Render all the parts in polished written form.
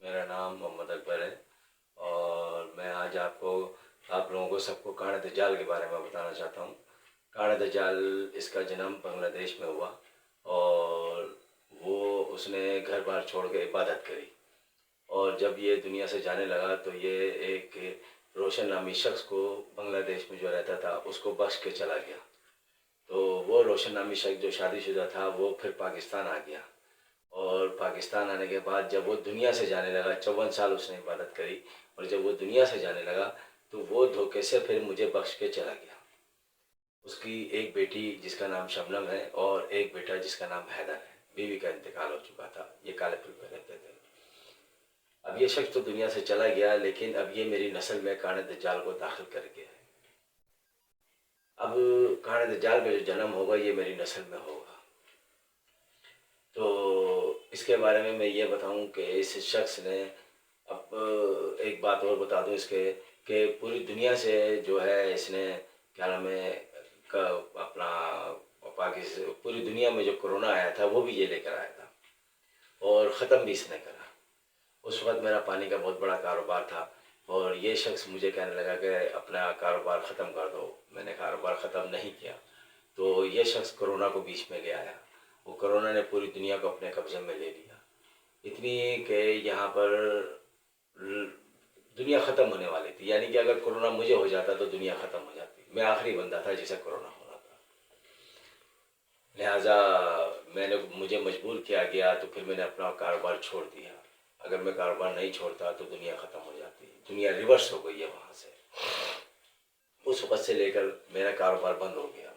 मेरा नाम मोहम्मद अकबर है और मैं आज आप लोगों को सबको कान दज्जाल के बारे में बताना चाहता हूँ। कान दज्जाल इसका जन्म बांग्लादेश में हुआ और वो उसने घर बार छोड़ के इबादत करी और जब ये दुनिया से जाने लगा तो ये एक रोशन नामी शख्स को बांग्लादेश में जो रहता था उसको बख्श के चला गया। तो वो रोशन नामी शख्स जो शादीशुदा था वो फिर पाकिस्तान आ गया और पाकिस्तान आने के बाद जब वो दुनिया से जाने लगा 54 साल उसने इबादत करी और जब वो दुनिया से जाने लगा तो वो धोखे से फिर मुझे बख्श के चला गया। उसकी एक बेटी जिसका नाम शबनम है और एक बेटा जिसका नाम हैदर है। बीवी का इंतकाल हो चुका था, ये कालेपुर में रहते थे। अब ये शख्स तो दुनिया से चला गया लेकिन अब ये मेरी नस्ल में कान दज्जाल को दाखिल कर गया है। अब कान दज्जाल का जो जन्म होगा ये मेरी नस्ल में होगा। तो इसके बारे में मैं ये बताऊं कि इस शख्स ने अब एक बात और बता दूं इसके कि पूरी दुनिया से जो है इसने क्या नाम है अपना पाकिस्तान पूरी दुनिया में जो कोरोना आया था वो भी ये लेकर आया था और ख़त्म भी इसने करा। उस वक्त मेरा पानी का बहुत बड़ा कारोबार था और ये शख्स मुझे कहने लगा कि अपना कारोबार ख़त्म कर दो। मैंने कारोबार ख़त्म नहीं किया तो ये शख्स कोरोना को बीच में ले आया। वो कोरोना ने पूरी दुनिया को अपने कब्जे में ले लिया, इतनी कि यहाँ पर दुनिया ख़त्म होने वाली थी। यानी कि अगर कोरोना मुझे हो जाता तो दुनिया ख़त्म हो जाती। मैं आखिरी बंदा था जिसे कोरोना होना था, लिहाजा मुझे मजबूर किया गया तो फिर मैंने अपना कारोबार छोड़ दिया। अगर मैं कारोबार नहीं छोड़ता तो दुनिया ख़त्म हो जाती। दुनिया रिवर्स हो गई है वहाँ से। उस वक्त से लेकर मेरा कारोबार बंद हो गया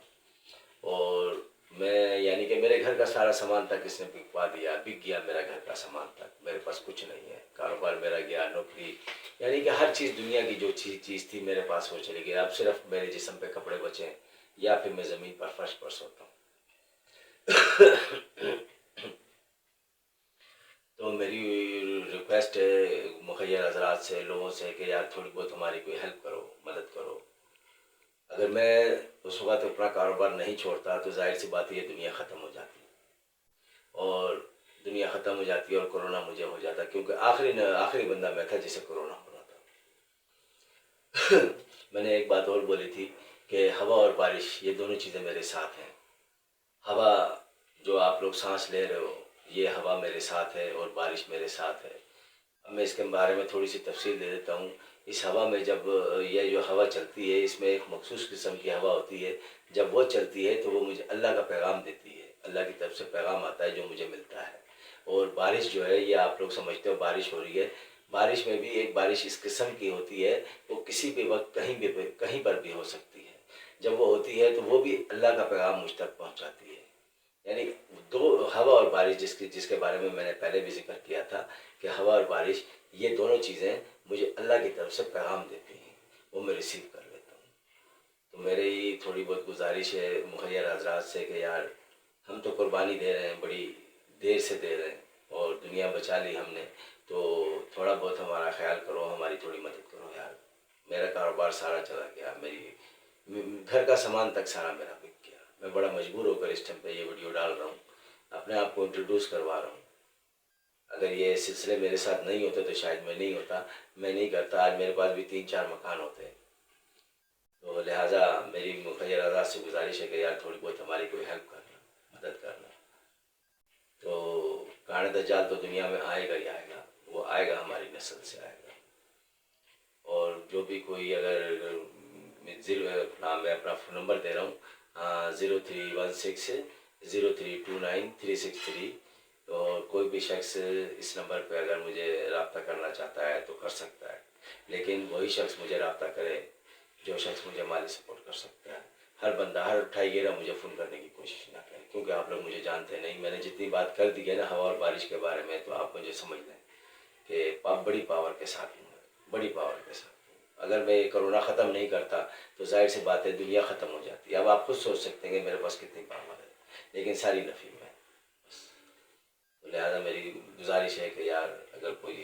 और मैं यानी कि मेरे घर का सारा सामान तक इसने बिकवा दिया, बिक गया मेरा घर का सामान तक। मेरे पास कुछ नहीं है, कारोबार मेरा गया, नौकरी यानी कि हर चीज़ दुनिया की जो चीज़ थी मेरे पास वो चली गई। अब सिर्फ मेरे जिस्म पे कपड़े बचे हैं या फिर मैं ज़मीन पर फर्श पर सोता हूँ। तो मेरी रिक्वेस्ट है मुखय्यर हज़रात से, लोगों से कि यार थोड़ी बहुत हमारी कोई हेल्प करो, मदद करो। अगर मैं उस वक्त अपना कारोबार नहीं छोड़ता तो जाहिर सी बात है ये दुनिया ख़त्म हो जाती और दुनिया ख़त्म हो जाती और कोरोना मुझे हो जाता, क्योंकि आखिरी बंदा मैं था जिसे कोरोना होना था। मैंने एक बात और बोली थी कि हवा और बारिश ये दोनों चीज़ें मेरे साथ हैं। हवा जो आप लोग सांस ले रहे हो ये हवा मेरे साथ है और बारिश मेरे साथ है। अब मैं इसके बारे में थोड़ी सी तफसील दे देता हूँ। इस हवा में जब ये जो हवा चलती है इसमें एक मखसूस किस्म की हवा होती है। जब वो चलती है तो वो मुझे अल्लाह का पैगाम देती है, अल्लाह की तरफ से पैगाम आता है जो मुझे मिलता है। और बारिश जो है ये आप लोग समझते हो बारिश हो रही है, बारिश में भी एक बारिश इस किस्म की होती है वो किसी भी वक्त कहीं पर भी हो सकती है। जब वो होती है तो वो भी अल्लाह का पैगाम मुझ तक पहुँचाती है। यानी दो हवा और बारिश जिसके बारे में मैंने पहले भी जिक्र किया था कि हवा और बारिश ये दोनों चीज़ें मुझे अल्लाह की तरफ से पैगाम देती हैं, वो मैं रिसीव कर लेता हूँ। तो मेरी थोड़ी बहुत गुजारिश है मुखय्यर हज़रात से कि यार हम तो कुर्बानी दे रहे हैं, बड़ी देर से दे रहे हैं और दुनिया बचा ली हमने, तो थोड़ा बहुत हमारा ख्याल करो, हमारी थोड़ी मदद करो यार। मेरा कारोबार सारा चला गया, मेरी घर का सामान तक सारा मेरा बिक गया। मैं बड़ा मजबूर होकर इस टाइम पे ये वीडियो डाल रहा हूँ, अपने आप को इंट्रोड्यूस करवा रहा हूँ। अगर ये सिलसिले मेरे साथ नहीं होते तो शायद मैं नहीं होता, मैं नहीं करता। आज मेरे पास भी 3-4 मकान होते। तो लिहाजा मेरी मुखय्यर आज़ाद से गुजारिश है कि यार थोड़ी बहुत हमारी कोई हेल्प करना, मदद करना। तो कान दज्जाल तो दुनिया में आएगा ही आएगा, वो आएगा हमारी नस्ल से आएगा। और जो भी कोई अगर मैं अपना फ़ोन नंबर दे रहा हूँ 0316 0329 363। और कोई भी शख्स इस नंबर पे अगर मुझे रब्ता करना चाहता है तो कर सकता है, लेकिन वही शख्स मुझे रब्ता करे जो शख्स मुझे माली सपोर्ट कर सकता है। हर बंदा हर उठाई गेरा मुझे फ़ोन करने की कोशिश ना करे, क्योंकि आप लोग मुझे जानते नहीं। मैंने जितनी बात कर दी है ना हवा और बारिश के बारे में, तो आप मुझे समझ लें कि आप बड़ी पावर के साथ हूँ, बड़ी पावर के साथ। अगर मैं कोरोना ख़त्म नहीं करता तो जाहिर सी बात है दुनिया ख़त्म हो जाती। अब आप खुद सोच सकते हैं कि मेरे पास कितनी पावर है, लेकिन सारी नफ़ी में। तो लिहाजा मेरी गुजारिश है कि यार अगर कोई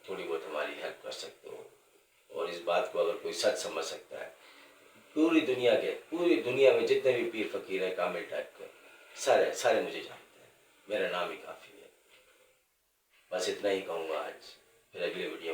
थोड़ी बहुत हमारी हेल्प कर सकते हो और इस बात को अगर कोई सच समझ सकता है, पूरी दुनिया में जितने भी पीर फ़कीर हैं कामिल टाइप के सारे मुझे जानते हैं, मेरा नाम ही काफ़ी है। बस इतना ही कहूँगा आज। پھر اگلی ویڈیو